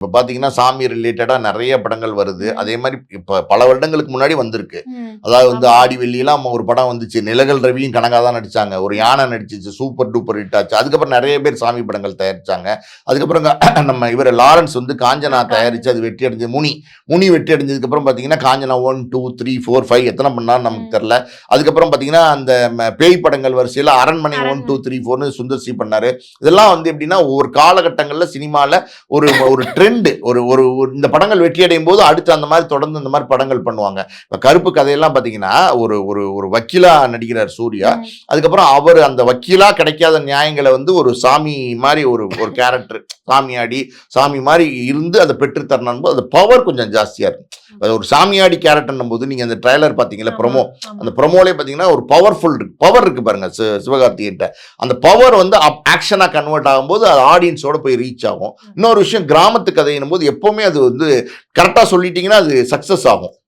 இப்ப பாத்தீங்கன்னா சாமி ரிலேட்டடா நிறைய படங்கள் வருது. அதே மாதிரி இப்ப பல வருடங்களுக்கு முன்னாடி வந்திருக்கு. அதாவது வந்து ஆமா. ஆடி வெள்ளிலாம் ஒரு படம் வந்துச்சு. நிலகல் ரவியும் கனகா தான் நடிச்சாங்க. ஒரு யானை நடிச்சிச்சு. சூப்பர் டூப்பர் ஹிட் ஆச்சு. அதுக்கப்புறம் நிறைய பேர் சாமி படங்கள் தயாரிச்சாங்க. அதுக்கப்புறம் நம்ம இவர் லாரன்ஸ் வந்து காஞ்சனா தயாரிச்சு அது வெற்றி அடைஞ்சது. முனி வெற்றி அடைஞ்சதுக்கு அப்புறம் பாத்தீங்கன்னா காஞ்சனா 1, 2, 3, 4, 5 எத்தனை பண்ணான்னு நமக்கு தெரியல. அதுக்கப்புறம் பாத்தீங்கன்னா அந்த பேய் படங்கள் வரிசையில அரண்மனை 1, 2, 3, 4 சுந்தர் சி பண்ணாரு. இதெல்லாம் வந்து எப்படின்னா ஒவ்வொரு காலகட்டங்கள்ல சினிமால ஒரு ஒரு ட்ரெண்ட் ஒரு ஒரு இந்த படங்கள் வெற்றி அடையும் போது அடுத்து அந்த மாதிரி தொடர்ந்து இந்த மாதிரி படங்கள் பண்ணுவாங்க. இப்ப கருப்பு கதையெல்லாம் பாத்தீங்கன்னா ஒரு ஒரு ஒரு வக்கீலா நடிக்கிறார் சூர்யா. அதுக்கப்புறம் அவர் அந்த வக்கீலா கிடைக்காத நியாயங்களை வந்து ஒரு சாமி மாதிரி ஒரு ஒரு கேரக்டர் சாமியாடி சாமி மாதிரி இருந்து அதை பெற்று தரணும். அது பவர் கொஞ்சம் ஜாஸ்தியா இருக்கு. ஒரு சாமியாடி கேரக்டர் போது நீங்க அந்த ட்ரைலர் பாத்தீங்களா ப்ரொமோ, அந்த ப்ரொமோலே பாத்தீங்கன்னா ஒரு பவர்ஃபுல் இருக்கு, பவர் இருக்கு பாருங்க சிவகார்த்திகிட்ட. அந்த பவர் வந்து ஆக்ஷனா கன்வெர்ட் ஆகும்போது அது ஆடியன்ஸோட போய் ரீச் ஆகும். இன்னொரு விஷயம் கிராமத்து கதையினும் போது எப்பவுமே அது வந்து கரெக்டா சொல்லிட்டீங்கன்னா அது சக்சஸ் ஆகும்.